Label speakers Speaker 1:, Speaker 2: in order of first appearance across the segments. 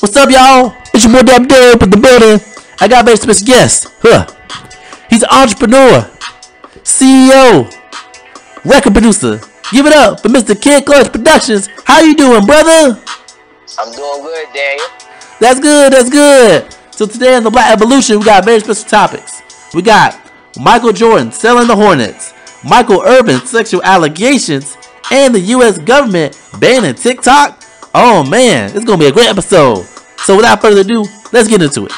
Speaker 1: What's up, y'all? It's your boy Dab Dub in the building. I got a very special guest. He's an entrepreneur, CEO, record producer. Give it up for Mr. Kid Clutch Productions. How you doing, brother?
Speaker 2: I'm doing good, Daniel.
Speaker 1: That's good. That's good. So today in the Black Evolution, we got very special topics. We got Michael Jordan selling the Hornets, Michael Irvin sexual allegations, and the U.S. government banning TikTok. Oh man, it's gonna be a great episode. So without further ado, let's get into it.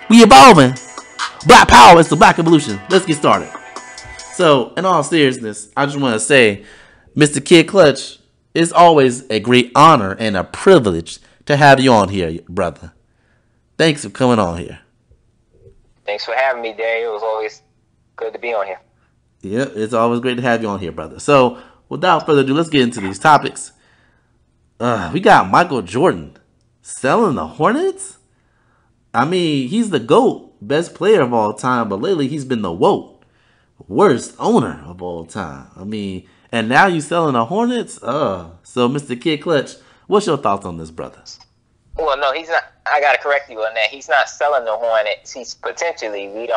Speaker 1: We evolving. Black power is the Black Evolution. Let's get started. So in all seriousness, I just want to say, Mr. Kid Clutch, it's always a great honor and a privilege to have you on here, brother. Thanks for coming on here.
Speaker 2: Thanks for having me, Daniel. It was always good to be on here.
Speaker 1: Yeah, it's always great to have you on here, brother. So without further ado, let's get into these topics. We got Michael Jordan selling the Hornets. I mean, he's the GOAT, best player of all time, but lately he's been the worst owner of all time. I mean, and now you selling the Hornets? So Mr. Kid Clutch, what's your thoughts on this, brother?
Speaker 2: Well, no, he's not. I got to correct you on that. He's not selling the Hornets. He's potentially,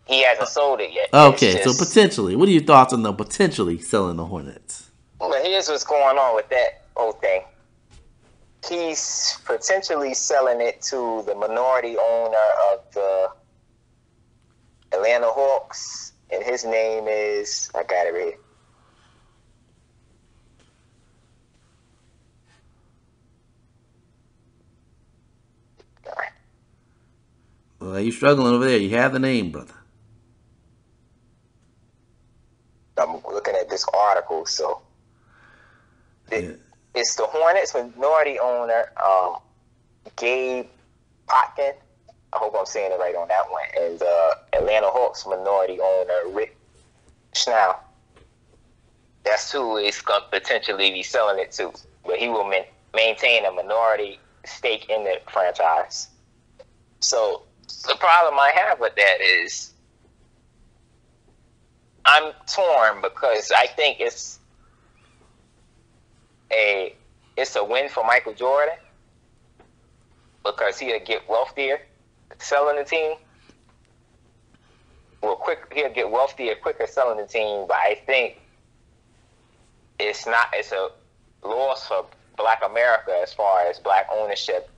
Speaker 2: he hasn't sold it yet.
Speaker 1: Okay, so potentially. What are your thoughts on the potentially selling the Hornets?
Speaker 2: Well, here's what's going on with that whole thing. He's potentially selling it to the minority owner of the Atlanta Hawks, and his name is, I got it right here.
Speaker 1: Well, are you struggling over there? You have the name, brother.
Speaker 2: I'm looking at this article, so
Speaker 1: Yeah.
Speaker 2: it's the Hornets minority owner, Gabe Potkin. I hope I'm saying it right on that one. And the Atlanta Hawks minority owner, Rick Schnau. That's who he's going to potentially be selling it to. But he will maintain a minority stake in the franchise. So the problem I have with that is I'm torn because I think it's a win for Michael Jordan because he'll get wealthier selling the team. He'll get wealthier quicker selling the team, but I think it's a loss for Black America as far as Black ownership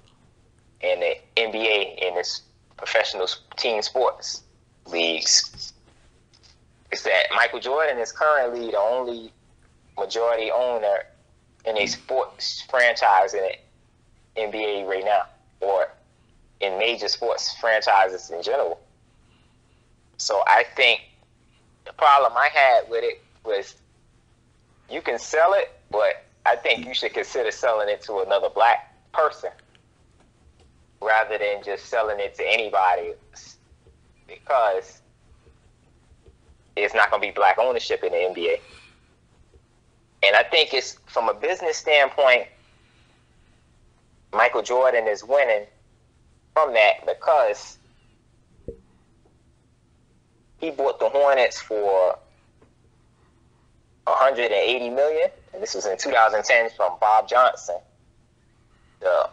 Speaker 2: in the NBA and its professional team sports leagues. It's that Michael Jordan is currently the only majority owner in a sports franchise in the NBA right now, or in major sports franchises in general. So I think the problem I had with it was you can sell it, but I think you should consider selling it to another Black person rather than just selling it to anybody, because it's not going to be Black ownership in the NBA. And I think it's, from a business standpoint, Michael Jordan is winning from that because he bought the Hornets for $180 million, and this was in 2010 from Bob Johnson, the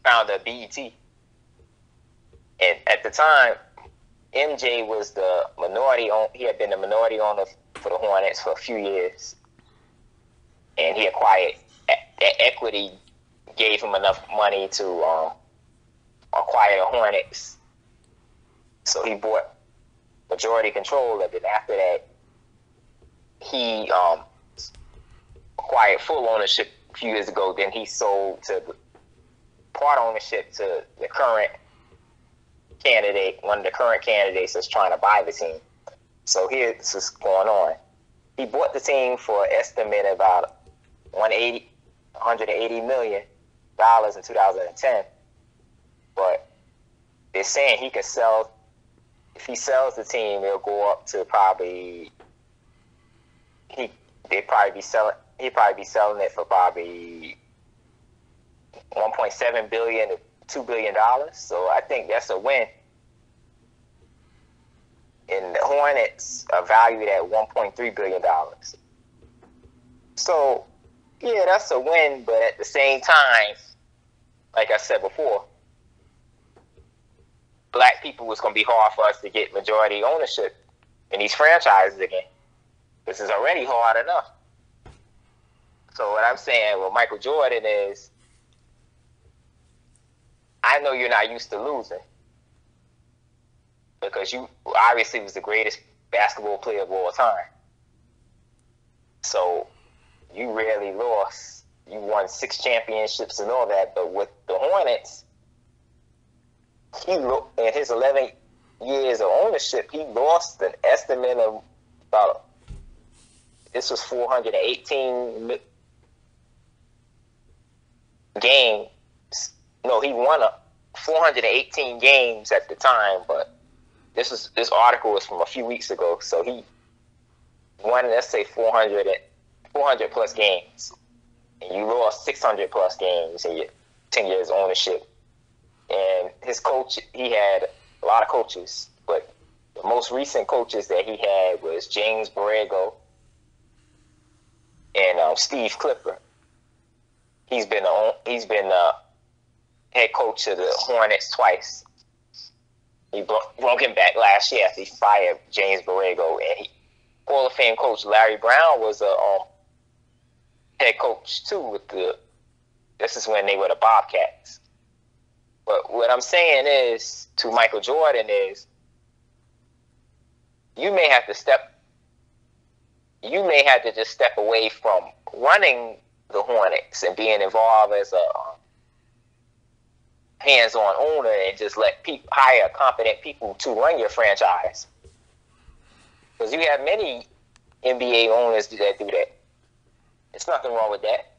Speaker 2: founder of BET. And at the time, MJ was the minority owner. He had been the minority owner for the Hornets for a few years, and he acquired that equity. Gave him enough money to acquire the Hornets, so he bought majority control of it. After that, he acquired full ownership a few years ago. Then he sold to part ownership to the current candidate, one of the current candidates that's trying to buy the team. So here's what's going on. He bought the team for an estimate about $180 million in 2010, but they're saying he could sell. If he sells the team, it'll go up to probably he'd probably be selling it for probably $1.7 billion to $2 billion. So I think that's a win. And the Hornets are valued at $1.3 billion. So yeah, that's a win, but at the same time, like I said before, black people was going to be hard for us to get majority ownership in these franchises again. This is already hard enough. So what I'm saying with Michael Jordan is, I know you're not used to losing because you obviously was the greatest basketball player of all time. So you rarely lost. You won 6 championships and all that, but with the Hornets, in his 11 years of ownership, he lost an estimate of about, this was 418 games. No, he won 418 games at the time, but this article was from a few weeks ago. So he won, let's say, 400 plus games, and you lost 600 plus games in your 10 years ownership. And his coach, he had a lot of coaches, but the most recent coaches that he had was James Borrego and Steve Clifford. He's been head coach of the Hornets twice. He broke him back last year after he fired James Borrego. And Hall of Fame coach Larry Brown was a head coach too this is when they were the Bobcats. But what I'm saying is, to Michael Jordan is, you may have to just step away from running the Hornets and being involved as a hands-on owner and just let hire competent people to run your franchise. Because you have many NBA owners that do that. There's nothing wrong with that.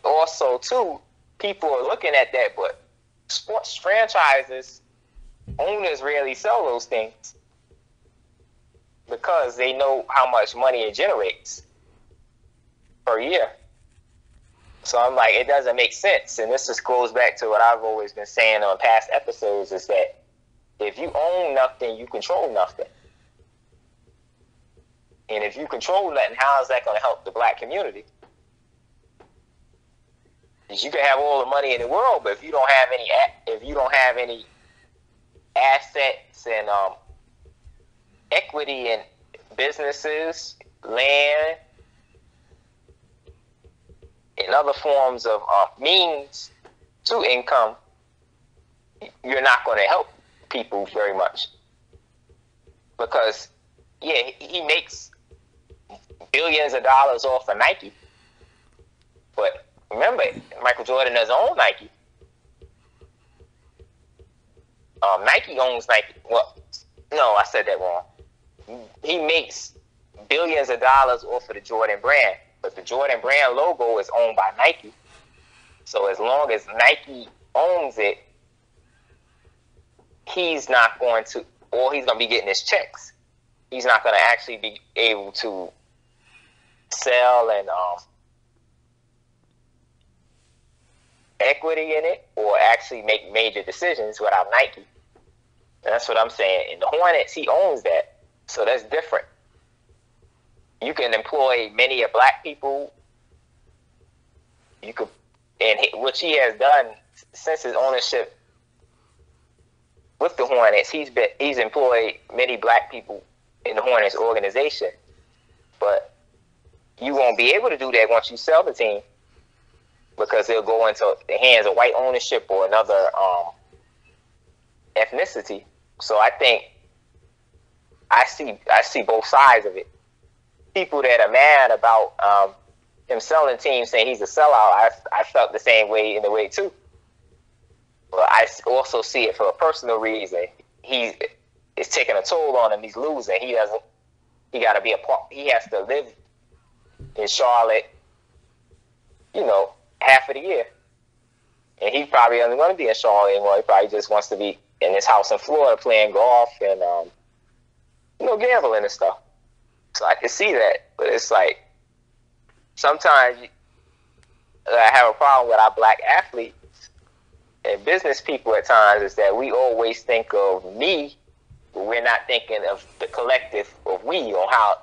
Speaker 2: Also, too, people are looking at that, but sports franchises, owners rarely sell those things because they know how much money it generates per year. So I'm like, it doesn't make sense. And this just goes back to what I've always been saying on past episodes, is that if you own nothing, you control nothing. And if you control nothing, how is that going to help the black community? Because you can have all the money in the world, but if you don't have any assets and equity in businesses, land, and other forms of means to income, you're not going to help people very much. Because, yeah, he makes billions of dollars off of Nike. But remember, Michael Jordan doesn't own Nike. Nike owns Nike. Well, no, I said that wrong. He makes billions of dollars off of the Jordan brand. But the Jordan brand logo is owned by Nike. So as long as Nike owns it, he's not going to, or he's going to be getting his checks. He's not going to actually be able to sell and equity in it or actually make major decisions without Nike. And that's what I'm saying. In the Hornets, he owns that. So that's different. You can employ many of black people. You could, and which he has done since his ownership with the Hornets. He's employed many black people in the Hornets organization. But you won't be able to do that once you sell the team, because they'll go into the hands of white ownership or another ethnicity. So I think I see both sides of it. People that are mad about him selling teams, saying he's a sellout, I felt the same way in a way too. But I also see it for a personal reason. It's taking a toll on him. He's losing. He has to live in Charlotte, half of the year. And he probably doesn't want to be in Charlotte anymore. He probably just wants to be in his house in Florida playing golf and gambling and stuff. So I can see that, but it's like sometimes I have a problem with our black athletes and business people at times, is that we always think of me, but we're not thinking of the collective of we, on how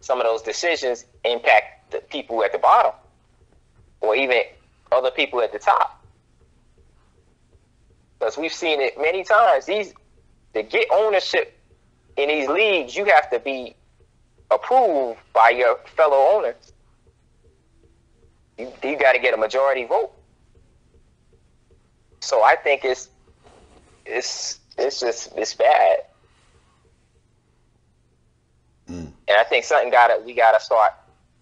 Speaker 2: some of those decisions impact the people at the bottom, or even other people at the top. Because we've seen it many times. To get ownership in these leagues, you have to be approved by your fellow owners. You got to get a majority vote. So I think it's bad. And I think we gotta start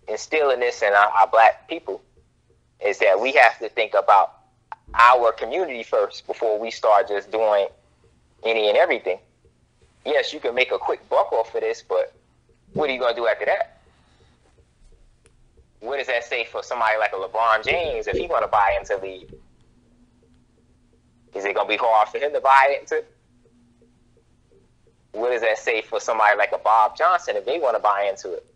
Speaker 2: instilling this in our black people, is that we have to think about our community first before we start just doing any and everything. Yes, you can make a quick buck off of this, but what are you gonna do after that? What does that say for somebody like a LeBron James if he want to buy into the league? Is it gonna be hard for him to buy into? What does that say for somebody like a Bob Johnson if they want to buy into it?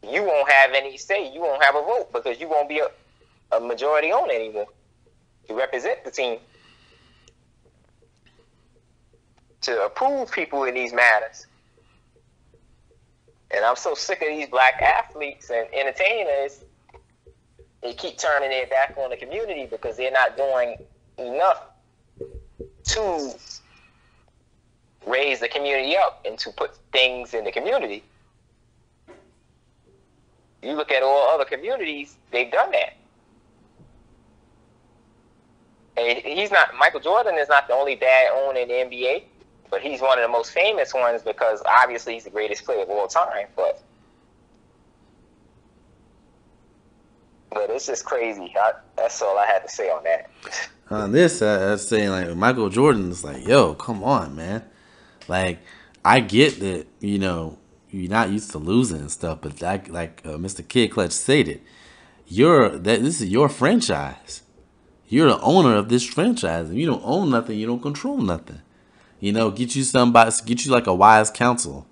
Speaker 2: You won't have any say. You won't have a vote because you won't be a majority owner anymore. You represent the team. To approve people in these matters. And I'm so sick of these black athletes and entertainers. They keep turning their back on the community because they're not doing enough to raise the community up and to put things in the community. You look at all other communities, they've done that. And Michael Jordan is not the only bad owner in the NBA, but he's one of the most famous ones because obviously he's the greatest player of all time. But it's just crazy. That's all I had to say on that.
Speaker 1: On this, I was saying, like, Michael Jordan is like, yo, come on, man. Like, I get that, you're not used to losing and stuff, but like Mr. Kid Clutch stated, this is your franchise. You're the owner of this franchise. If you don't own nothing, you don't control nothing. Get you like a wise counsel,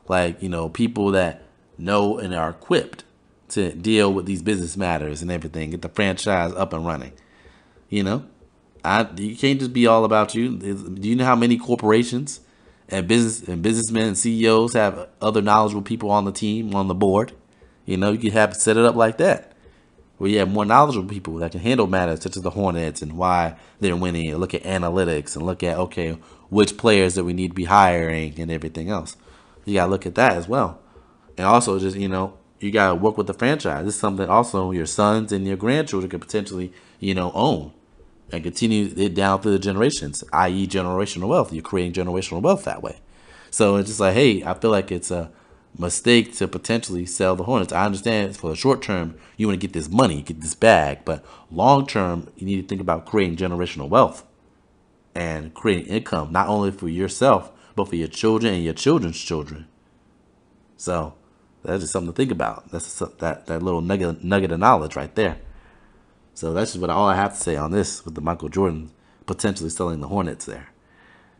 Speaker 1: like, people that know and are equipped to deal with these business matters and everything. Get the franchise up and running. You can't just be all about you. Do you know how many corporations and businessmen and CEOs have other knowledgeable people on the team, on the board? You could set it up like that, where you have more knowledgeable people that can handle matters such as the Hornets and why they're winning, and look at analytics and look at, okay, which players that we need to be hiring and everything else. You got to look at that as well. And also just, you got to work with the franchise. This is something also your sons and your grandchildren could potentially, own and continue it down through the generations, i.e. generational wealth. You're creating generational wealth that way. So it's just like, hey, I feel like it's a mistake to potentially sell the Hornets. I understand for the short term, you want to get this money, get this bag, but long term, you need to think about creating generational wealth and creating income, not only for yourself, but for your children and your children's children. So that's just something to think about. That's that little nugget of knowledge right there. So that's just all I have to say on this with the Michael Jordan potentially selling the Hornets there.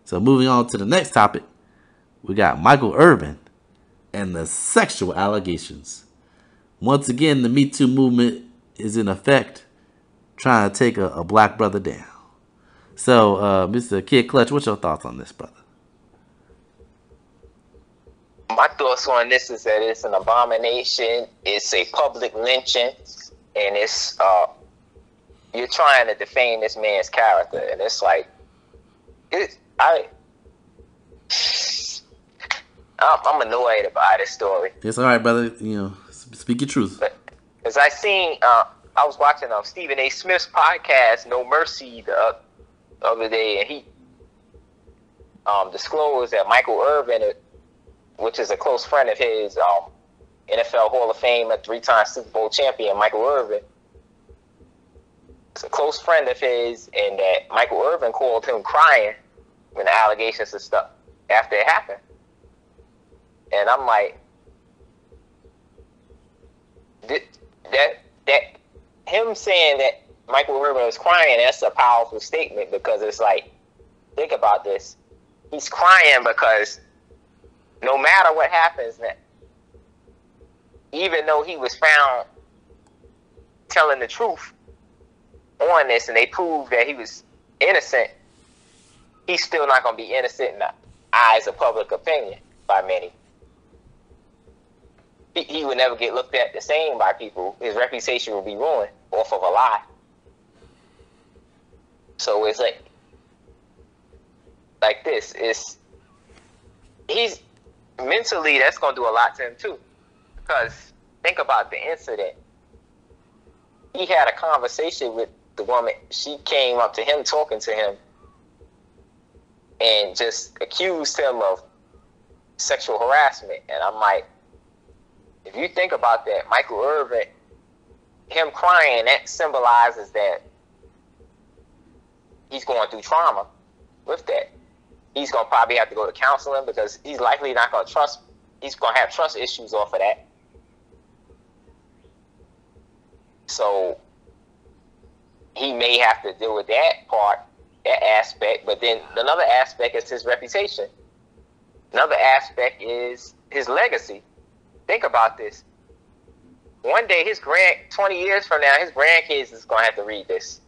Speaker 1: So moving on to the next topic, we got Michael Irvin and the sexual allegations. Once again, the Me Too movement is in effect, trying to take a black brother down. So, Mr. Kid Clutch, what's your thoughts on this, brother?
Speaker 2: My thoughts on this is that it's an abomination. It's a public lynching, and it's you're trying to defame this man's character, and it's like I'm annoyed by this story.
Speaker 1: It's all right, brother. Speak your truth.
Speaker 2: As I seen, I was watching Stephen A. Smith's podcast, No Mercy, the other day, and he disclosed that Michael Irvin, which is a close friend of his, NFL Hall of Fame, a 3-time Super Bowl champion, Michael Irvin, is a close friend of his, and that Michael Irvin called him crying when the allegations and stuff after it happened. And I'm like, that him saying that Michael Irvin was crying, that's a powerful statement, because it's like, think about this. He's crying because no matter what happens, even though he was found telling the truth on this and they proved that he was innocent, he's still not going to be innocent in the eyes of public opinion by many. he would never get looked at the same by people. His reputation would be ruined off of a lie. So it's like this. He's mentally, that's gonna do a lot to him too. Because think about the incident. He had a conversation with the woman. She came up to him, talking to him, and just accused him of sexual harassment. And I'm like, if you think about that, Michael Irvin, him crying, that symbolizes that he's going through trauma with that. He's going to probably have to go to counseling because he's likely not going to trust. He's going to have trust issues off of that. So he may have to deal with that part, that aspect. But then another aspect is his reputation. Another aspect is his legacy. Think about this. One day, 20 years from now, his grandkids is going to have to read this.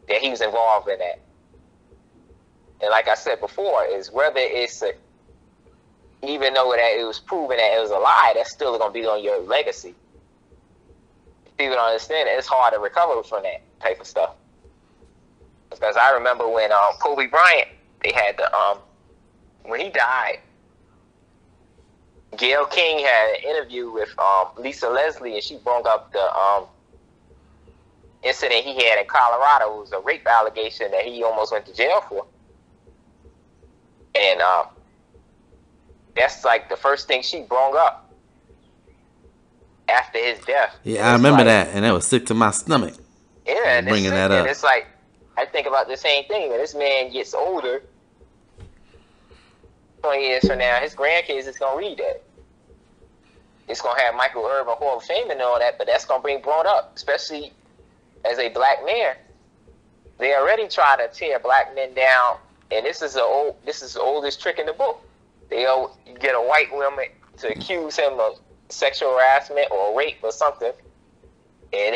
Speaker 2: That he was involved in that. And like I said before, is whether it's even though that it was proven that it was a lie, that's still going to be on your legacy. People don't understand it. It's hard to recover from that type of stuff. Because I remember when Kobe Bryant, they had when he died, Gayle King had an interview with Lisa Leslie, and she brought up the incident he had in Colorado. It was a rape allegation that he almost went to jail for. And that's like the first thing she brought up after his death.
Speaker 1: Yeah, I remember that, and that was sick to my stomach.
Speaker 2: Yeah, and
Speaker 1: bringing that up.
Speaker 2: And it's like, I think about the same thing. When this man gets older, 20 years from now, his grandkids is going to read that. It's going to have Michael Irvin Hall of Fame and all that, but that's going to be brought up, especially as a black man. They already try to tear black men down, and this is the oldest trick in the book. You get a white woman to accuse him of sexual harassment or rape or something, and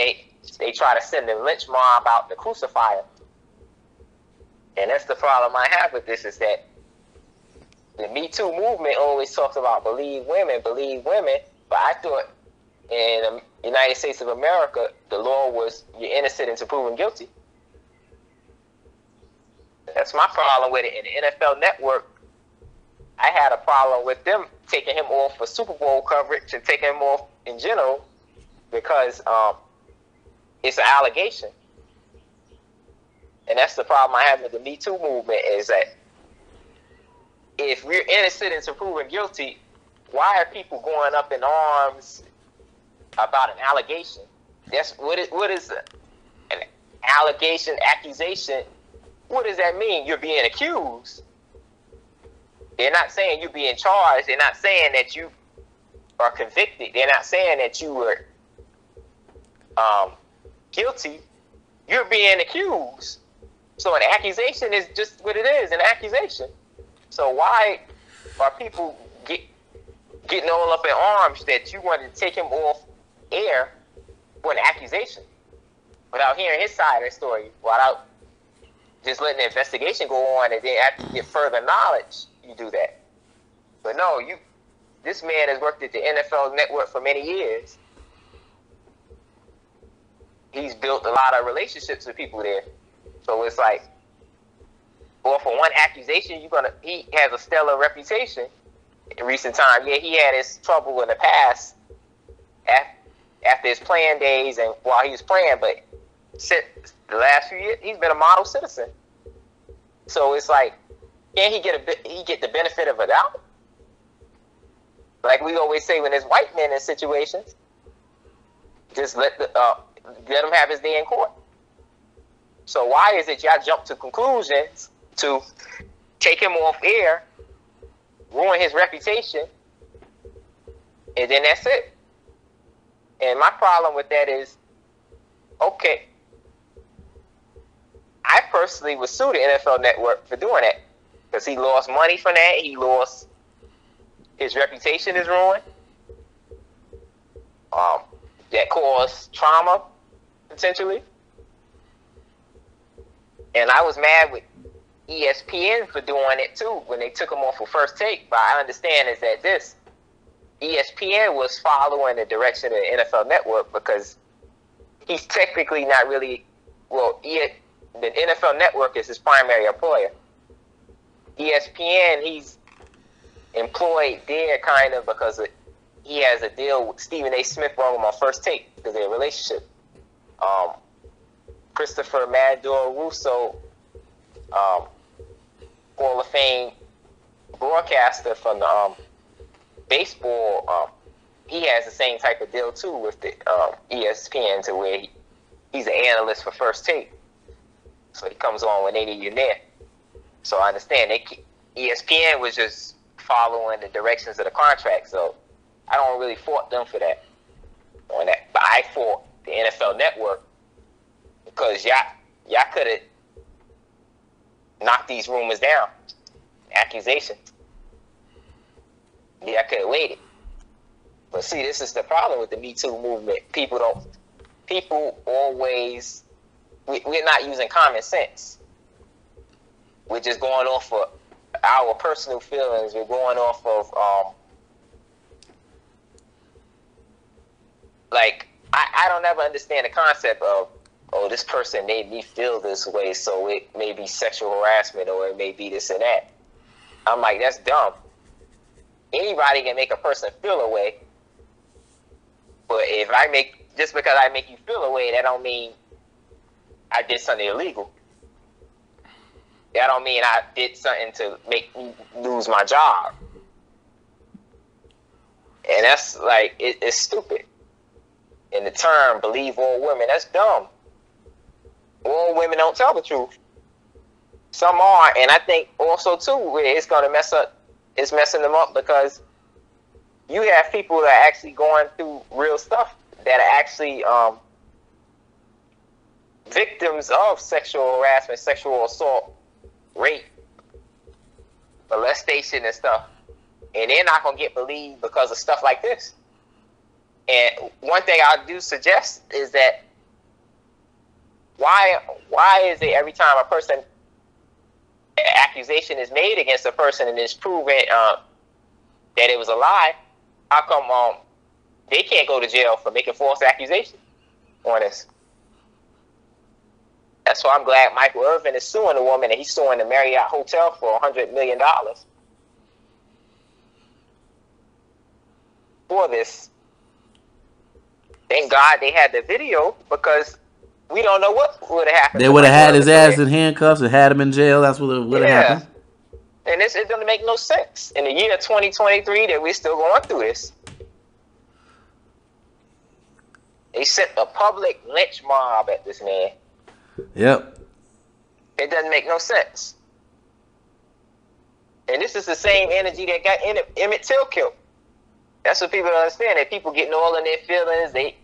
Speaker 2: they try to send the lynch mob out to crucify him. And that's the problem I have with this, is that the Me Too movement always talks about believe women, but I thought in the United States of America, the law was you're innocent until proven guilty. That's my problem with it. In the NFL Network, I had a problem with them taking him off for Super Bowl coverage and taking him off in general because it's an allegation. And that's the problem I have with the Me Too movement, is that if we're innocent until proven guilty, why are people going up in arms about an allegation? What is an allegation, accusation? What does that mean? You're being accused. They're not saying you're being charged. They're not saying that you are convicted. They're not saying that you were guilty. You're being accused. So an accusation is just what it is, an accusation. So why are people getting all up in arms that you want to take him off air for an accusation without hearing his side of the story, without just letting the investigation go on, and then after you get further knowledge, you do that. But no, this man has worked at the NFL Network for many years. He's built a lot of relationships with people there. So it's like, or for one accusation, he has a stellar reputation in recent time. Yeah, he had his trouble in the past after his playing days and while he was playing, but since the last few years, he's been a model citizen. So it's like, can he get the benefit of a doubt? Like we always say when there's white men in situations, just let him have his day in court. So why is it y'all jump to conclusions to take him off air, ruin his reputation, and then that's it? And my problem with that is, okay, I personally would sue the NFL Network for doing that because he lost money from that. He lost his reputation is ruined. That caused trauma potentially. And I was mad with ESPN for doing it too when they took him off for First Take. But I understand is that ESPN was following the direction of the NFL Network because he's technically not really, the NFL Network is his primary employer. ESPN, he's employed there kind of because he has a deal with Stephen A. Smith wrong him on First Take because of their relationship. Christopher Mador Russo, Hall of Fame broadcaster from the baseball, he has the same type of deal too with the ESPN, to where he's an analyst for First Take, so he comes on when they need you there. So I understand ESPN was just following the directions of the contract, so I don't really fault them for that. But I fault the NFL Network because y'all could have knocked these rumors down, accusations. Yeah, I could have waited. But see, this is the problem with the Me Too movement. People always, we're not using common sense. We're just going off of our personal feelings. We're going off of, I don't ever understand the concept of, this person made me feel this way, so it may be sexual harassment or it may be this and that. I'm like, that's dumb. Anybody can make a person feel a way, but just because I make you feel a way, that don't mean I did something illegal. That don't mean I did something to make me lose my job. And that's like, it's stupid. And the term, believe all women, that's dumb. All women don't tell the truth. Some are, and I think also too, where it's going to it's messing them up because you have people that are actually going through real stuff that are actually victims of sexual harassment, sexual assault, rape, molestation and stuff. And they're not going to get believed because of stuff like this. And one thing I do suggest is that why is it every time an accusation is made against a person and it's proven that it was a lie, how come they can't go to jail for making false accusations on this? That's why I'm glad Michael Irvin is suing the woman, and he's suing the Marriott Hotel for $100 million for this. Thank God they had the video, because we don't know what would have happened.
Speaker 1: They would have had his ass in handcuffs and had him in jail. That's what would have happened.
Speaker 2: And it doesn't make no sense. In the year 2023 that we're still going through this. They sent a public lynch mob at this man.
Speaker 1: Yep.
Speaker 2: It doesn't make no sense. And this is the same energy that got Emmett Till killed. That's what people don't understand. That people getting all in their feelings, they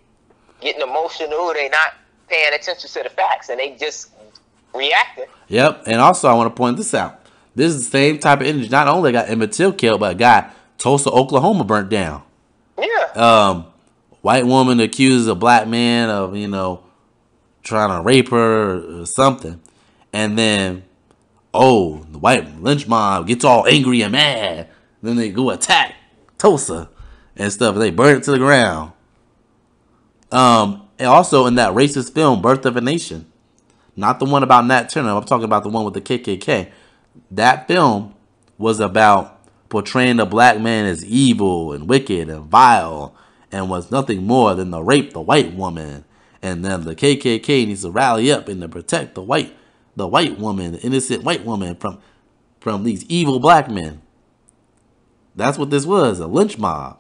Speaker 2: getting emotional, they not paying attention to the facts, and they just reacting. Yep.
Speaker 1: And also I want to point this out. This is the same type of energy. Not only got Emmett Till killed, but got Tulsa, Oklahoma burnt down.
Speaker 2: Yeah.
Speaker 1: White woman accuses a black man of, trying to rape her or something. And then, the white lynch mob gets all angry and mad. Then they go attack Tulsa and stuff. They burn it to the ground. And also in that racist film, Birth of a Nation. Not the one about Nat Turner. I'm talking about the one with the KKK. That film was about portraying the black man as evil and wicked and vile, and was nothing more than to rape the white woman. And then the KKK needs to rally up and to protect the white woman, the innocent white woman from these evil black men. That's what this was, a lynch mob.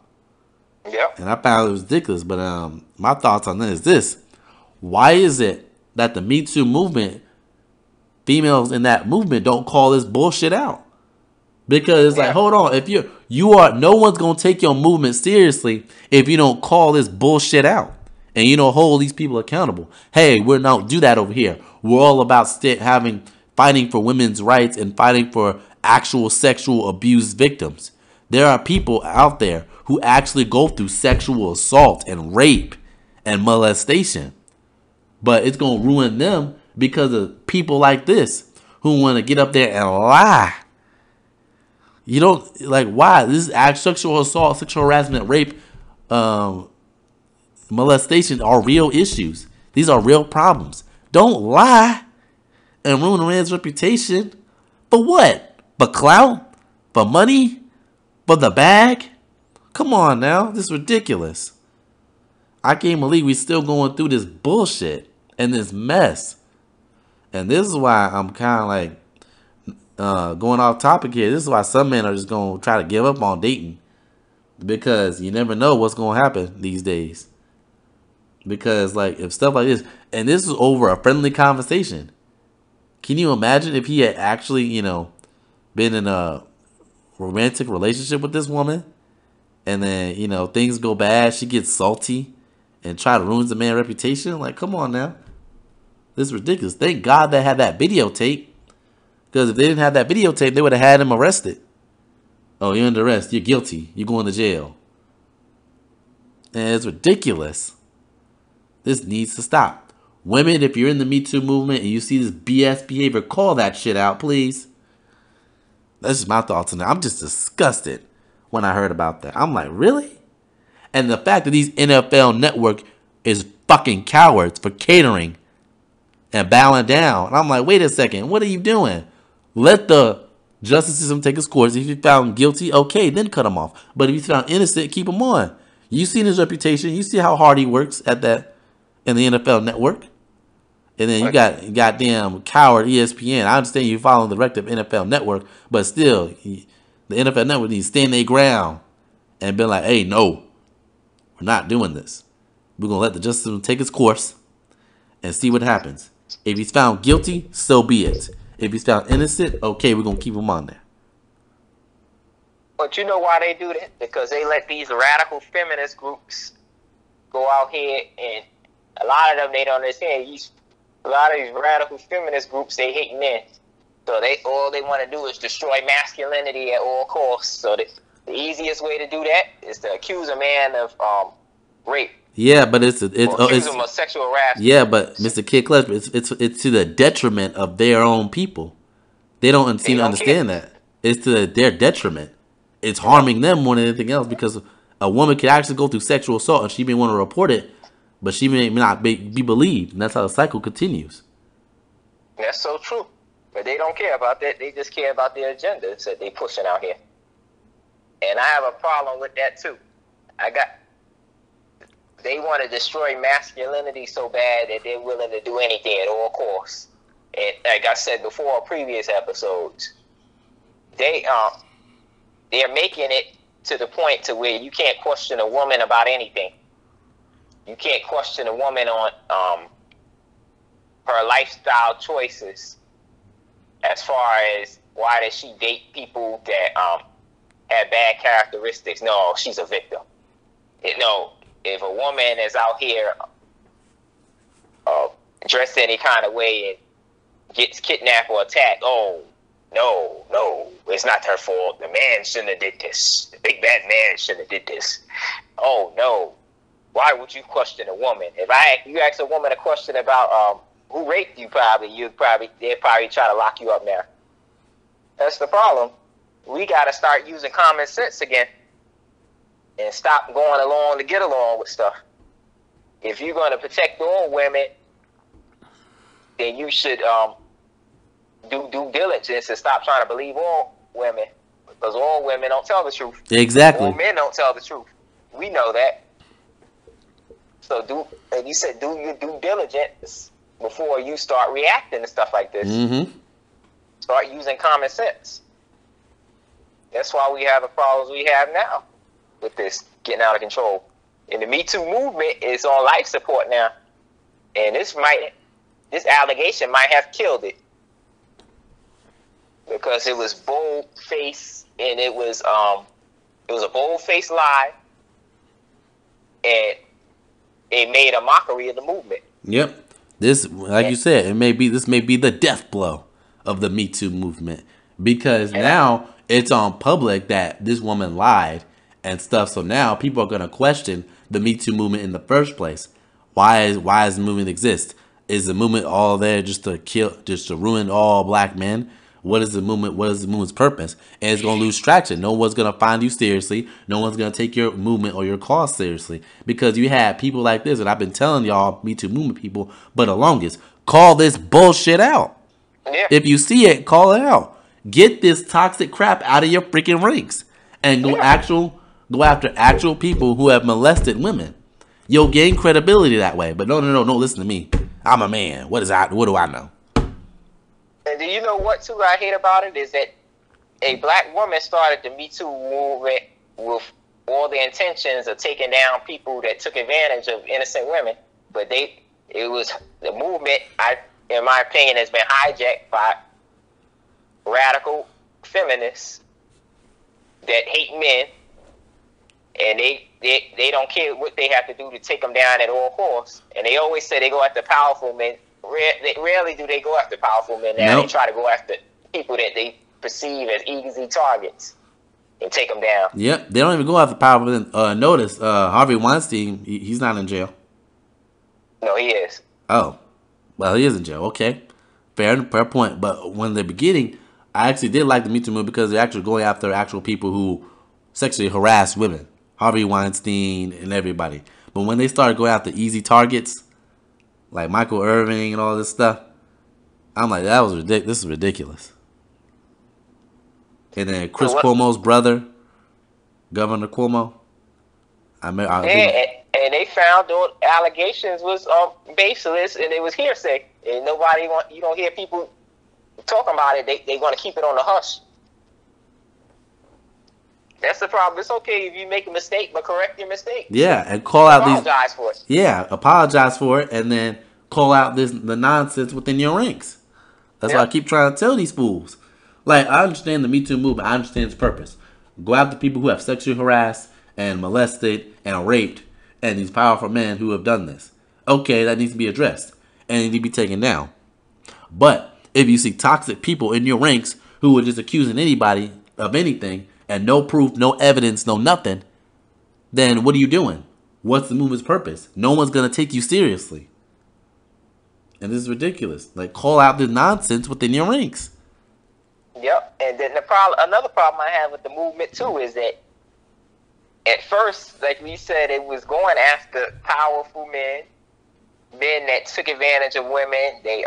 Speaker 2: Yep.
Speaker 1: And I found it was ridiculous. But my thoughts on this is this. Why is it that the Me Too movement, females in that movement, don't call this bullshit out? Because it's like, hold on, if no one's gonna take your movement seriously if you don't call this bullshit out and you don't hold these people accountable. Hey, we don't do that over here. We're all about fighting for women's rights and fighting for actual sexual abuse victims. There are people out there who actually go through sexual assault and rape and molestation, but it's gonna ruin them because of people like this who want to get up there and lie. You don't like why this is sexual assault, sexual harassment, rape, molestation are real issues. These are real problems. Don't lie and ruin a man's reputation. For what? For clout? For money? For the bag? Come on now. This is ridiculous. I can't believe we still going through this bullshit and this mess. And this is why I'm kind of like going off topic here. This is why some men are just going to try to give up on dating. Because you never know what's going to happen these days. Because like if stuff like this, and this is over a friendly conversation. Can you imagine if he had actually, been in a romantic relationship with this woman? And then, things go bad. She gets salty and try to ruin the man's reputation. Like, come on now. This is ridiculous. Thank God they had that videotape. Because if they didn't have that videotape, they would have had him arrested. Oh, you're under arrest. You're guilty. You're going to jail. And it's ridiculous. This needs to stop. Women, if you're in the Me Too movement and you see this BS behavior, call that shit out, please. That's just my thoughts on that. I'm just disgusted when I heard about that. I'm like, really? And the fact that these NFL network is fucking cowards for catering and bowing down. And I'm like, wait a second. What are you doing? Let the justice system take its course. If you found guilty, okay, then cut him off. But if you found innocent, keep him on. You seen his reputation. You see how hard he works at that in the NFL network. And then you got goddamn coward ESPN. I understand you following the directive NFL network, but still, the NFL network needs to stand their ground and be like, hey, no, we're not doing this. We're going to let the justice system take its course and see what happens. If he's found guilty, so be it. If he's found innocent, okay, we're going to keep him on there.
Speaker 2: But you know why they do that? Because they let these radical feminist groups go out here, and a lot of them, they don't understand. A lot of these radical feminist groups, they hate men. So all they want to do is destroy masculinity at all costs. So the easiest way to do that is to accuse a man of rape.
Speaker 1: Yeah, but it's
Speaker 2: accuse him of sexual harassment.
Speaker 1: Yeah, but Mr. Kid Clutch, it's to the detriment of their own people. They don't seem to understand that. It's to their detriment. It's harming them more than anything else, because a woman could actually go through sexual assault and she may want to report it, but she may not be believed, and that's how the cycle continues.
Speaker 2: That's so true. But they don't care about that. They just care about their agendas that they pushing out here. And I have a problem with that too. They want to destroy masculinity so bad that they're willing to do anything at all costs. And like I said before in previous episodes, they're making it to the point to where you can't question a woman about anything. You can't question a woman on her lifestyle choices, as far as why does she date people that have bad characteristics. No, she's a victim. If a woman is out here dressed any kind of way and gets kidnapped or attacked, oh, no, it's not her fault. The man shouldn't have did this. The big bad man shouldn't have did this. Oh, no. Why would you question a woman? If you ask a woman a question about who raped you, they'll probably try to lock you up now. That's the problem. We got to start using common sense again and stop going along to get along with stuff. If you're going to protect all women, then you should do due diligence and stop trying to believe all women, because all women don't tell the truth.
Speaker 1: Exactly.
Speaker 2: All men don't tell the truth. We know that. So like you said, do your due diligence before you start reacting to stuff like this.
Speaker 1: Mm-hmm.
Speaker 2: Start using common sense. That's why we have the problems we have now with this getting out of control. And the Me Too movement is on life support now. And this allegation might have killed it. Because it was bold-faced, and it was a bold-faced lie, and it made a mockery of the movement.
Speaker 1: Yep. This, like you said, this may be the death blow of the Me Too movement, because now it's on public that this woman lied and stuff. So now people are going to question the Me Too movement in the first place. Why does the movement exist? Is the movement all there just to ruin all black men? what is the movement? What is the movement's purpose? And it's gonna lose traction. No one's gonna find you seriously. No one's gonna take your movement or your cause seriously because you have people like this. And I've been telling y'all, Me Too movement people, but the longest, call this bullshit out.
Speaker 2: Yeah.
Speaker 1: If you see it, call it out. Get this toxic crap out of your freaking ranks and go after actual people who have molested women. You'll gain credibility that way. But no, listen to me. I'm a man. What do I know?
Speaker 2: And do you know what too I hate about it is that a black woman started the Me Too movement with all the intentions of taking down people that took advantage of innocent women, but it was the movement. In my opinion, has been hijacked by radical feminists that hate men, and they don't care what they have to do to take them down at all costs. And they always say they go after powerful men. Rarely do they go after powerful men now. Nope. They try to go after people that they perceive as easy targets and take them down.
Speaker 1: Yep, they don't even go after powerful men. Notice Harvey Weinstein, he's not in jail.
Speaker 2: No, he is.
Speaker 1: Oh, well, he is in jail. Okay, fair point. But when they're beginning, I actually did like the Me Too movement because they're actually going after actual people who sexually harass women. Harvey Weinstein and everybody. But when they started going after easy targets, like Michael Irvin and all this stuff, I'm like, that was ridiculous. This is ridiculous. And then Chris Cuomo's brother, Governor Cuomo.
Speaker 2: And they found those allegations was baseless and it was hearsay. And you don't hear people talking about it. They want to keep it on the hush. That's the problem. It's okay if you make a mistake, but correct your mistake.
Speaker 1: Yeah, and apologize
Speaker 2: for it.
Speaker 1: Yeah, apologize for it, and then call out the nonsense within your ranks. That's why I keep trying to tell these fools. Like, I understand the Me Too movement. I understand its purpose. Go after people who have sexually harassed and molested and raped, and these powerful men who have done this. Okay, that needs to be addressed and it needs to be taken down. But if you see toxic people in your ranks who are just accusing anybody of anything, and no proof, no evidence, no nothing, then what are you doing? What's the movement's purpose? No one's going to take you seriously. And this is ridiculous. Like, call out the nonsense within your ranks.
Speaker 2: Yep. And then another problem I have with the movement, too, is that at first, like we said, it was going after powerful men that took advantage of women. They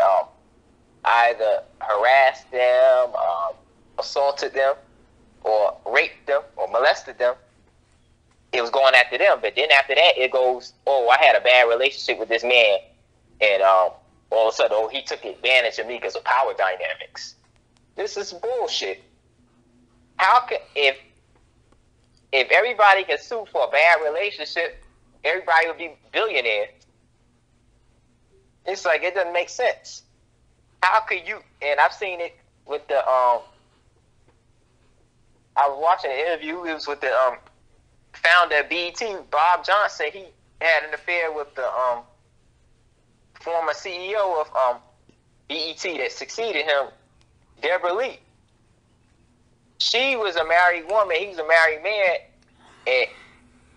Speaker 2: either harassed them, assaulted them, or raped them or molested them. It was going after them. But then after that, it goes, oh, I had a bad relationship with this man. And all of a sudden, oh, he took advantage of me because of power dynamics. This is bullshit. How can, if everybody can sue for a bad relationship, everybody would be billionaires. It's like, it doesn't make sense. How could you, and I've seen it with the, I was watching an interview. It was with the founder of BET, Bob Johnson. He had an affair with the former CEO of BET that succeeded him, Deborah Lee. She was a married woman. He was a married man. And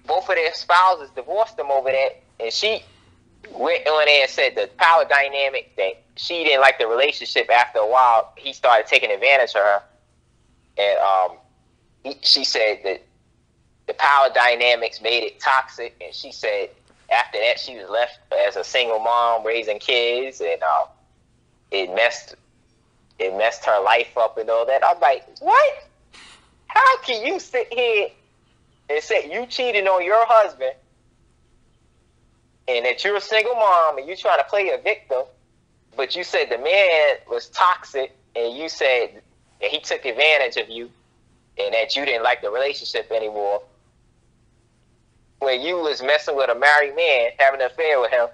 Speaker 2: both of their spouses divorced them over that. And she went on there and said the power dynamic thing. She didn't like the relationship. After a while, he started taking advantage of her. And she said that the power dynamics made it toxic, and she said after that she was left as a single mom raising kids, and it messed her life up and all that. I'm like, what? How can you sit here and say you cheated on your husband and that you're a single mom and you're trying to play a victim, but you said the man was toxic and you said that he took advantage of you and that you didn't like the relationship anymore, when you was messing with a married man, having an affair with him,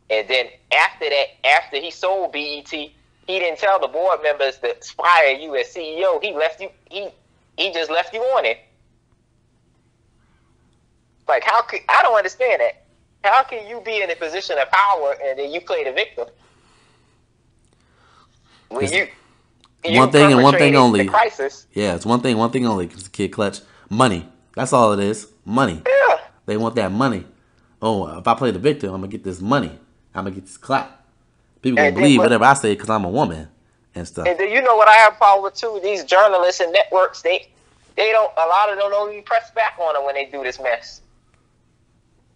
Speaker 2: and then after that, after he sold BET, he didn't tell the board members to fire you as CEO. He left you. He just left you on it. Like, how could, I don't understand that. How can you be in a position of power and then you play the victim? When you
Speaker 1: one thing and one thing only.
Speaker 2: Crisis.
Speaker 1: Yeah, it's one thing only. Kid Clutch, money. That's all it is. Money.
Speaker 2: Yeah.
Speaker 1: They want that money. Oh, if I play the victim, I'm gonna get this money. I'm gonna get this clap. People gonna believe whatever I say because I'm a woman, and stuff.
Speaker 2: And do you know what I have a problem with too? These journalists and networks, they don't, a lot of them don't even press back on them when they do this mess.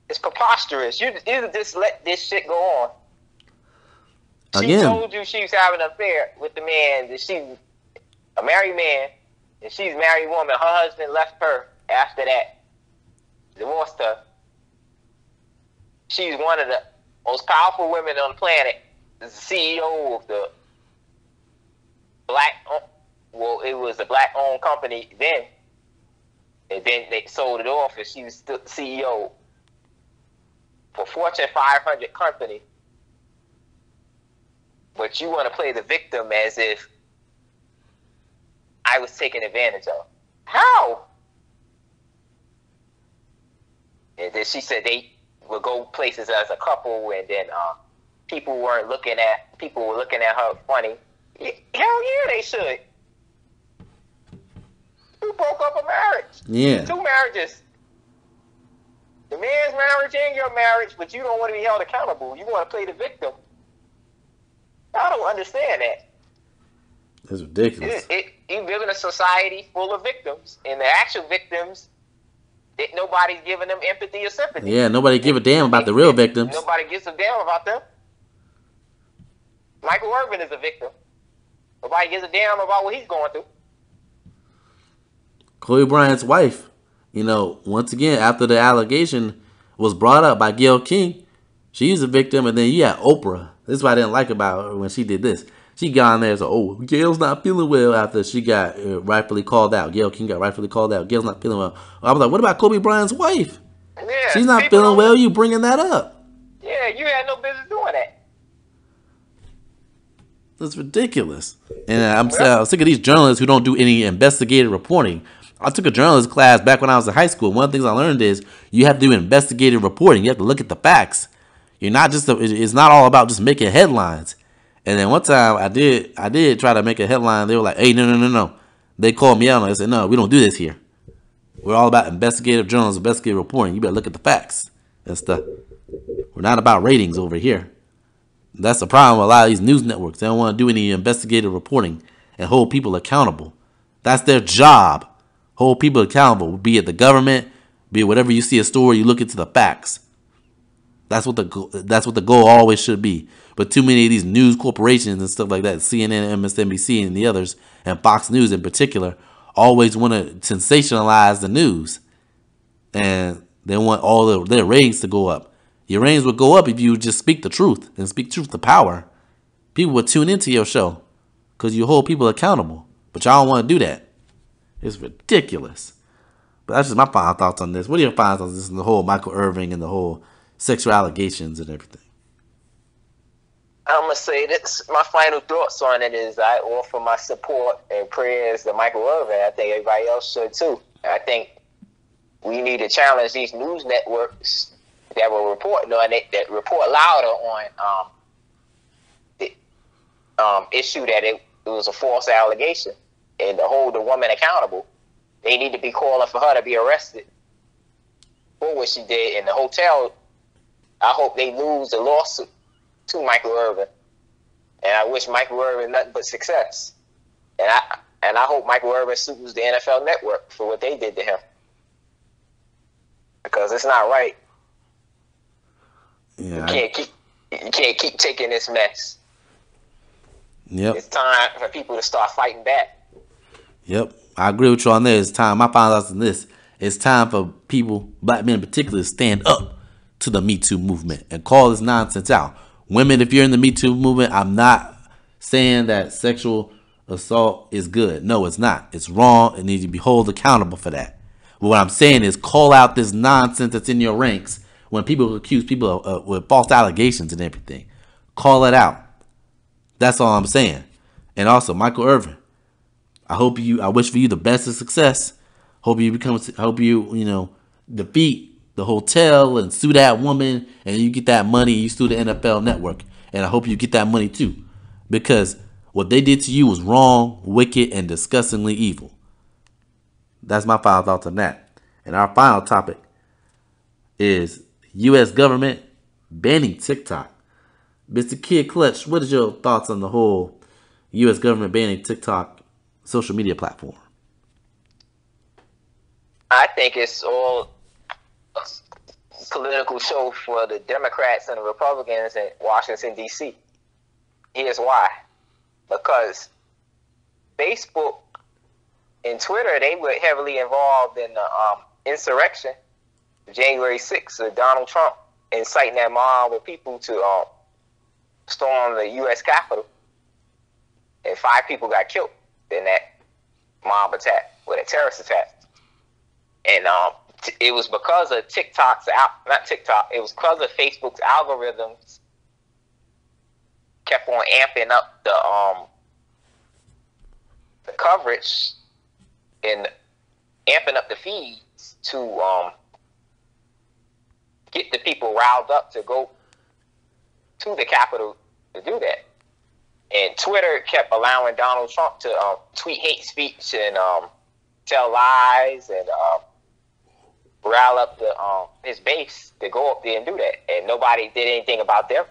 Speaker 2: It's preposterous. You just let this shit go on. She told you she was having an affair with the man, that she's a married man, and she's a married woman. Her husband left her after that, divorced her. She's one of the most powerful women on the planet. The CEO of the it was a black-owned company then. And then they sold it off, and she was still CEO for Fortune 500 company. But you want to play the victim as if I was taken advantage of. How? And then she said they would go places as a couple, and then people were looking at her funny. Hell yeah, they should. You broke up a marriage.
Speaker 1: Yeah.
Speaker 2: 2 marriages. The man's marriage and your marriage, but you don't want to be held accountable. You want to play the victim. I don't understand that.
Speaker 1: That's ridiculous.
Speaker 2: You live in a society full of victims, and the actual victims, nobody's giving them empathy or sympathy.
Speaker 1: Yeah, nobody give a damn about the real victims.
Speaker 2: Nobody gives a damn about them. Michael Irvin is a victim. Nobody gives a damn about what he's going through.
Speaker 1: Kobe Bryant's wife, once again, after the allegation was brought up by Gayle King, she's a victim. And then you had Oprah. This is what I didn't like about her when she did this. She got on there and said, Gayle's not feeling well after she got rightfully called out. Gayle King got rightfully called out. Gayle's not feeling well. I was like, what about Kobe Bryant's wife?
Speaker 2: Yeah,
Speaker 1: she's not feeling well. You bringing that up?
Speaker 2: Yeah, you had no business doing that.
Speaker 1: That's ridiculous. And I'm sick of these journalists who don't do any investigative reporting. I took a journalism class back when I was in high school. One of the things I learned is you have to do investigative reporting. You have to look at the facts. You're not just it's not all about just making headlines. And then one time I did try to make a headline. They were like, hey, no. They called me out and I said, no, we don't do this here. We're all about investigative journalism, investigative reporting. You better look at the facts and stuff. We're not about ratings over here. That's the problem with a lot of these news networks. They don't want to do any investigative reporting and hold people accountable. That's their job. Hold people accountable. Be it the government, be it whatever you see a story, you look into the facts. That's what the goal always should be. But too many of these news corporations and stuff like that, CNN, MSNBC, and the others, and Fox News in particular, always want to sensationalize the news. And they want all their ratings to go up. Your ratings would go up if you just speak the truth and speak truth to power. People would tune into your show because you hold people accountable. But y'all don't want to do that. It's ridiculous. But that's just my final thoughts on this. What are your final thoughts on this and the whole Michael Irvin and the whole sexual allegations and everything?
Speaker 2: I'm going to say this. My final thoughts on it is I offer my support and prayers to Michael Irvin. I think everybody else should too. I think we need to challenge these news networks that were reporting on it, that report louder on the issue that it was a false allegation, and to hold the woman accountable. They need to be calling for her to be arrested for what she did in the hotel. I hope they lose the lawsuit to Michael Irvin, and I wish Michael Irvin nothing but success. And I hope Michael Irvin sues the NFL Network for what they did to him, because it's not right.
Speaker 1: Yeah,
Speaker 2: you can't keep taking this mess.
Speaker 1: Yep.
Speaker 2: It's time for people to start fighting back.
Speaker 1: Yep. I agree with you on this. It's time. My final thoughts on this. It's time for people, black men in particular, to stand up to the Me Too movement and call this nonsense out. Women, if you're in the Me Too movement, I'm not saying that sexual assault is good. No, it's not. It's wrong. It needs to be held accountable for that. But what I'm saying is call out this nonsense that's in your ranks when people accuse people of with false allegations and everything. Call it out. That's all I'm saying. And also, Michael Irvin, I wish for you the best of success. Hope you defeat the hotel and sue that woman, and you get that money and you sue the NFL Network. And I hope you get that money too, because what they did to you was wrong, wicked, and disgustingly evil. That's my final thoughts on that. And our final topic is U.S. government banning TikTok. Mr. Kid Clutch, what is your thoughts on the whole, U.S. government banning TikTok social media platform?
Speaker 2: I think it's all a political show for the Democrats and the Republicans in Washington, D.C. Here's why. Because Facebook and Twitter, they were heavily involved in the insurrection, January 6th, of Donald Trump inciting that mob of people to storm the U.S. Capitol. And 5 people got killed in that mob attack, with a terrorist attack. And it was because of it was because of Facebook's algorithms kept on amping up the coverage and amping up the feeds to get the people riled up to go to the Capitol to do that. And Twitter kept allowing Donald Trump to tweet hate speech and tell lies and rile up his base to go up there and do that. And nobody did anything about them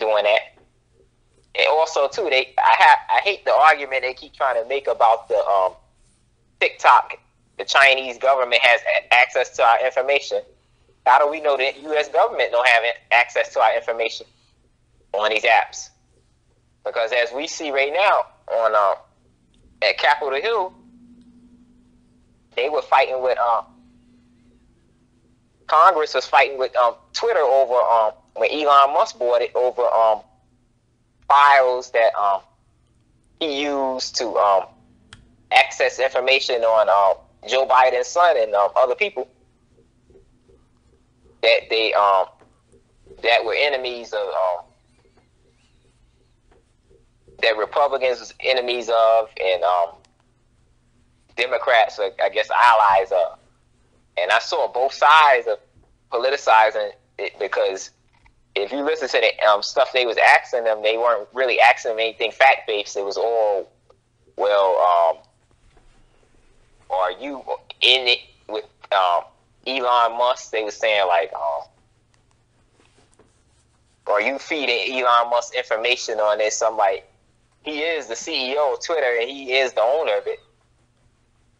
Speaker 2: doing that. And also, too, I hate the argument they keep trying to make about the TikTok. The Chinese government has access to our information. How do we know the U.S. government don't have access to our information on these apps? Because as we see right now on at Capitol Hill, they were fighting with Congress was fighting with Twitter over when Elon Musk bought it over files that he used to access information on Joe Biden's son and other people that they that were enemies of that Republicans was enemies of and Democrats are, I guess, allies of. And I saw both sides of politicizing it, because if you listen to the stuff they was asking them, they weren't really asking them anything fact-based. It was all, well, are you in it with Elon Musk? They were saying, like, are you feeding Elon Musk information on this? I'm like, he is the CEO of Twitter, and he is the owner of it.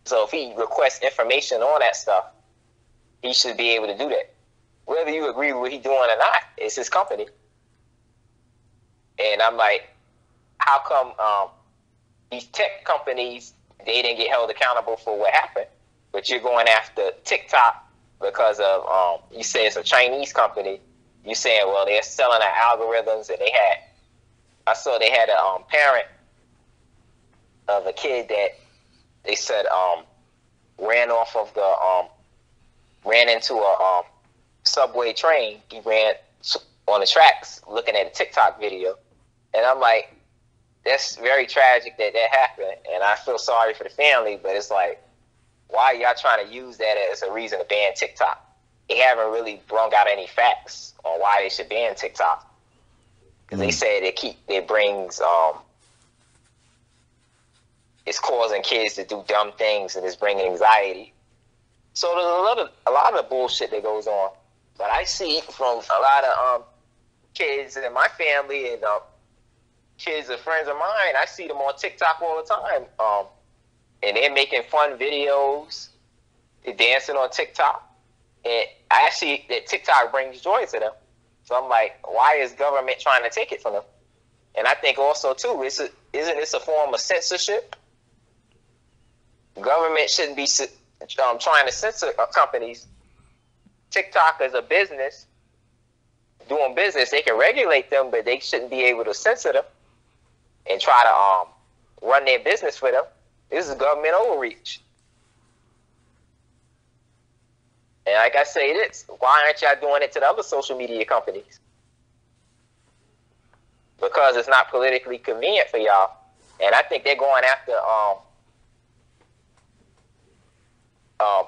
Speaker 2: So if he requests information on that stuff, he should be able to do that. Whether you agree with what he's doing or not, it's his company. And I'm like, how come these tech companies, they didn't get held accountable for what happened, but you're going after TikTok because of, you say it's a Chinese company. You're saying, well, they're selling our algorithms, and I saw they had a parent of a kid that they said ran off of ran into a subway train. He ran on the tracks looking at a TikTok video. And I'm like, that's very tragic that happened. And I feel sorry for the family, but it's like, why are y'all trying to use that as a reason to ban TikTok? They haven't really brought out any facts on why they should ban TikTok. Because they say it brings, it's causing kids to do dumb things and it's bringing anxiety. So there's a lot of bullshit that goes on. But I see from a lot of kids in my family and kids of friends of mine, I see them on TikTok all the time. And they're making fun videos. They're dancing on TikTok. And I see that TikTok brings joy to them. So I'm like, why is government trying to take it from them? And I think also, too, isn't this a form of censorship? Government shouldn't be trying to censor companies. TikTok is a business doing business. They can regulate them, but they shouldn't be able to censor them and try to run their business for them. This is government overreach. And like I say this, why aren't y'all doing it to the other social media companies? Because it's not politically convenient for y'all. And I think they're going after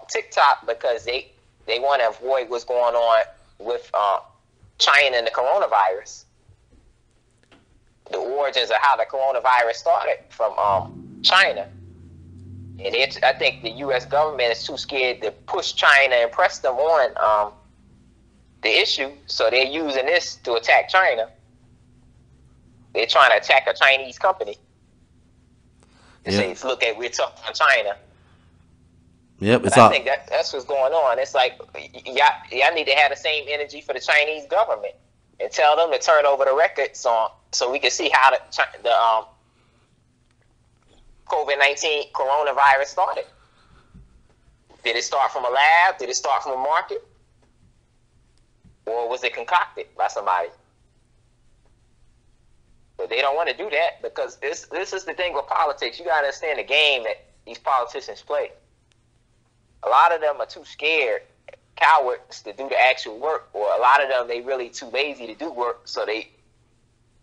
Speaker 2: TikTok because they want to avoid what's going on with China and the coronavirus. The origins of how the coronavirus started from China. And I think the U.S. government is too scared to push China and press them on the issue, so they're using this to attack China. they're trying to attack a Chinese company. They
Speaker 1: Yeah.
Speaker 2: say, look at, we're tough on China.
Speaker 1: Yep,
Speaker 2: But
Speaker 1: it's
Speaker 2: I
Speaker 1: all.
Speaker 2: think that's what's going on. It's like y'all need to have the same energy for the Chinese government and tell them to turn over the records so we can see how the COVID-19 coronavirus started. Did it start from a lab? Did it start from a market? Or was it concocted by somebody? But they don't want to do that because this is the thing with politics. You got to understand the game that these politicians play. A lot of them are too scared, cowards, to do the actual work, or a lot of them, they really too lazy to do work, so they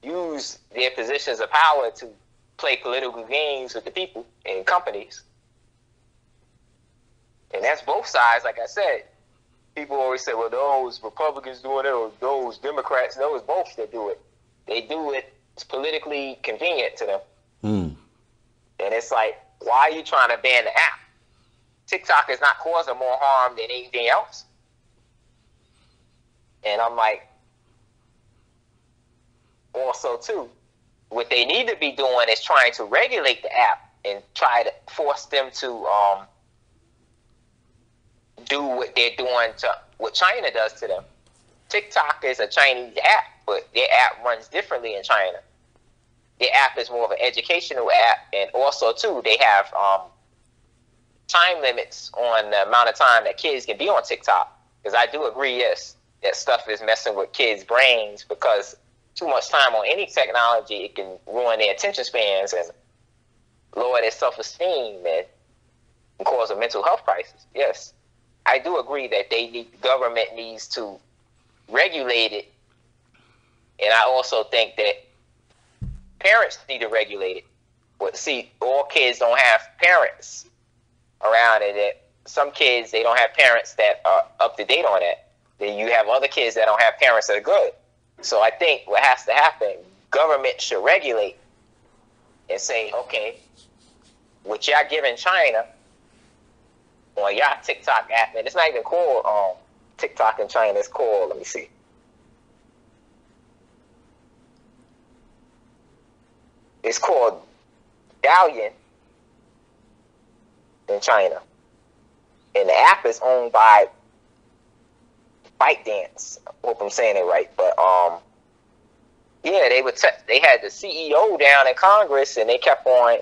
Speaker 2: use their positions of power to play political games with the people and companies. And that's both sides. Like I said, people always say, well, those Republicans doing it, or those Democrats, those both that do it. They do it, it's politically convenient to them. And it's like, why are you trying to ban the app? TikTok is not causing more harm than anything else. And I'm like, also too, what they need to be doing is trying to regulate the app and try to force them to do what they're doing to what China does to them. TikTok is a Chinese app, but their app runs differently in China. Their app is more of an educational app, and also too, they have time limits on the amount of time that kids can be on TikTok. Because I do agree, yes, that stuff is messing with kids' brains, because too much time on any technology, it can ruin their attention spans and lower their self-esteem and cause a mental health crisis. Yes, I do agree that the government needs to regulate it, and I also think that parents need to regulate it. But see, all kids don't have parents around it. Some kids, they don't have parents that are up to date on that. Then you have other kids that don't have parents that are good. So I think what has to happen, government should regulate and say, okay, what y'all giving China on y'all TikTok app, and it's not even called TikTok in China, it's called, let me see. It's called Dalian in China. And the app is owned by ByteDance. I hope I'm saying it right. But yeah, they had the CEO down in Congress, and they kept on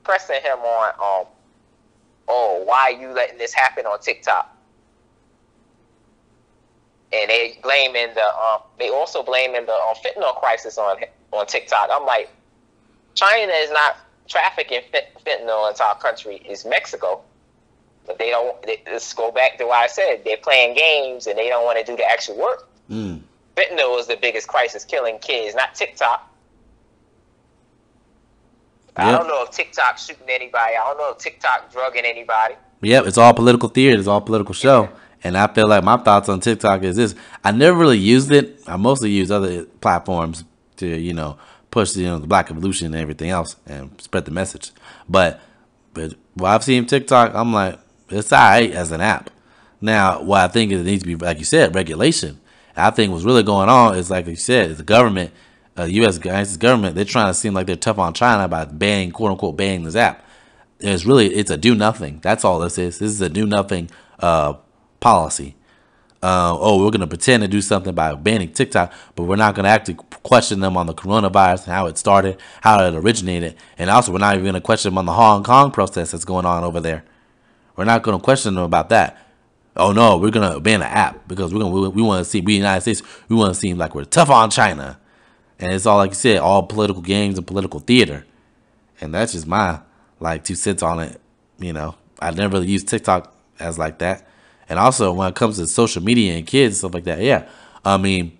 Speaker 2: pressing him on oh, why are you letting this happen on TikTok? And they also blaming the fentanyl crisis on TikTok. I'm like, China is not trafficking fentanyl into our country. It's Mexico. But they don't. Let's go back to what I said. They're playing games and they don't want to do the actual work. Fentanyl is the biggest crisis killing kids, not TikTok. Yep. I don't know if TikTok's shooting anybody. I don't know if TikTok drugging anybody.
Speaker 1: Yep, it's all political theater. It's all political show. Yeah. And I feel like my thoughts on TikTok is this. I never really used it. I mostly use other platforms to, push the Black evolution and everything else and spread the message. But what I've seen TikTok, I'm like, it's all right as an app. Now, what I think it needs to be, like you said, regulation. I think what's really going on is, like you said, is the government, U.S. government, they're trying to seem like they're tough on China by banning, quote unquote, banning this app. It's a do nothing. That's all this is. This is a do nothing policy. We're going to pretend to do something by banning TikTok, but we're not going to actually question them on the coronavirus and how it started, how it originated. And also, we're not even going to question them on the Hong Kong protest that's going on over there. We're not going to question them about that. Oh, no, we're going to ban the app because we want to see, we United States, we want to seem like we're tough on China. And it's all, like you said, all political games and political theater. And that's just my, 2 cents on it. I never really used TikTok as like that. And also, when it comes to social media and kids and stuff like that, yeah, I mean,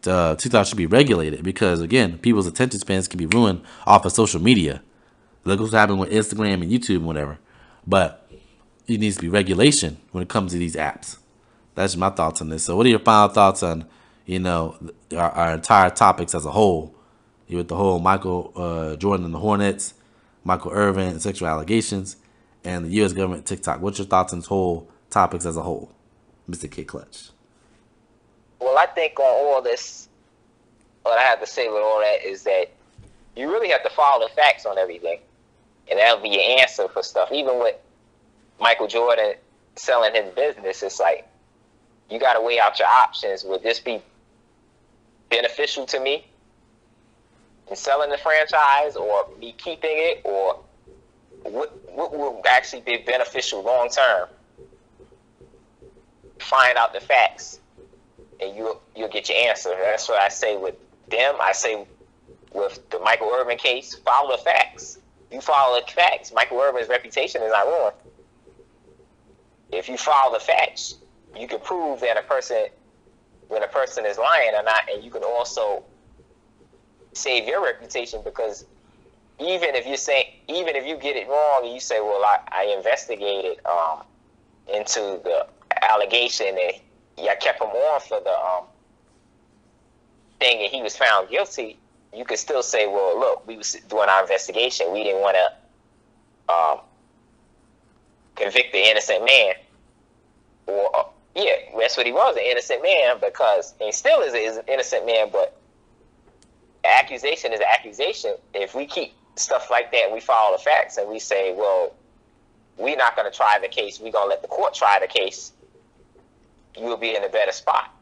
Speaker 1: TikTok should be regulated because, again, people's attention spans can be ruined off of social media. Look what's happening with Instagram and YouTube and whatever. But it needs to be regulation when it comes to these apps. That's my thoughts on this. So what are your final thoughts on, our entire topics as a whole? With the whole Michael Jordan and the Hornets, Michael Irvin and sexual allegations, and the U.S. government TikTok. What's your thoughts on this whole topics as a whole, Mr. Kid Clutch?
Speaker 2: Well, I think on all this, what I have to say with all that is that you really have to follow the facts on everything. And that'll be your answer for stuff. Even with Michael Jordan selling his business, it's like, you got to weigh out your options. Would this be beneficial to me in selling the franchise, or me keeping it, or what will actually be beneficial long term? Find out the facts, and you'll get your answer. That's what I say with them. I say with the Michael Irvin case, follow the facts. You follow the facts, Michael Irvin's reputation is not ruined. If you follow the facts, you can prove that when a person is lying or not, and you can also save your reputation, because even if you get it wrong and you say, well, I investigated into the allegation and I kept him on for the thing and he was found guilty, you could still say, well, look, we was doing our investigation. We didn't want to convict the innocent man. Or, yeah, that's what he was, an innocent man, because he still is an innocent man, but accusation is an accusation. If we keep stuff like that and we follow the facts and we say, well, we're not going to try the case, we're going to let the court try the case, you'll be in a better spot.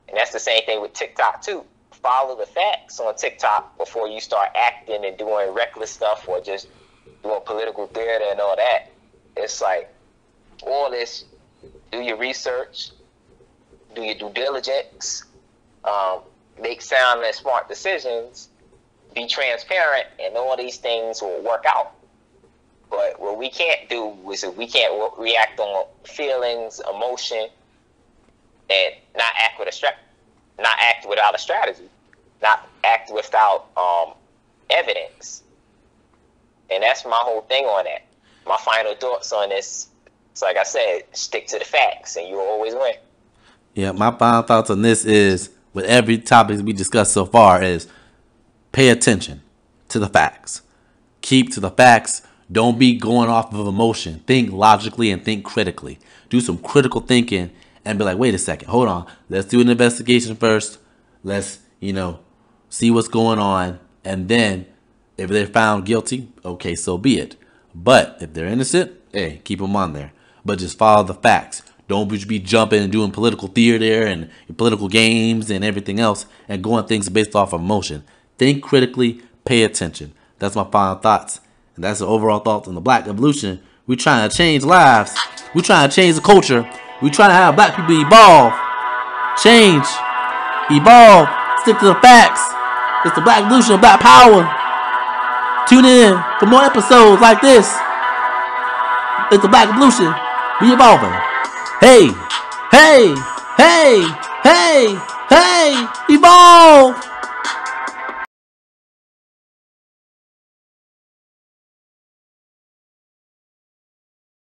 Speaker 2: And that's the same thing with TikTok, too. Follow the facts on TikTok before you start acting and doing reckless stuff or just doing political theater and all that. It's like, all this, do your research, do your due diligence, make sound and smart decisions, be transparent, and all these things will work out. But what we can't do is we can't react on feelings, emotion, and not act without a strategy, not act without evidence. And that's my whole thing on that. My final thoughts on this, it's like I said, stick to the facts and you'll always win.
Speaker 1: Yeah, my final thoughts on this is, with every topic we discussed so far, is pay attention to the facts. Keep to the facts. Don't be going off of emotion. Think logically and think critically. Do some critical thinking and be like, wait a second, hold on. Let's do an investigation first. Let's, see what's going on. And then if they're found guilty, okay, so be it. But if they're innocent, hey, keep them on there. But just follow the facts. Don't be jumping and doing political theater and political games and everything else and going things based off of emotion. Think critically, pay attention. That's my final thoughts. And that's the overall thoughts on the Black Evolution. We're trying to change lives. We're trying to change the culture. We're trying to have black people evolve. Change. Evolve. Stick to the facts. It's the Black Evolution of Black Power. Tune in for more episodes like this. It's the Black Evolution. We evolving. Hey, hey, hey, hey, hey, evolve!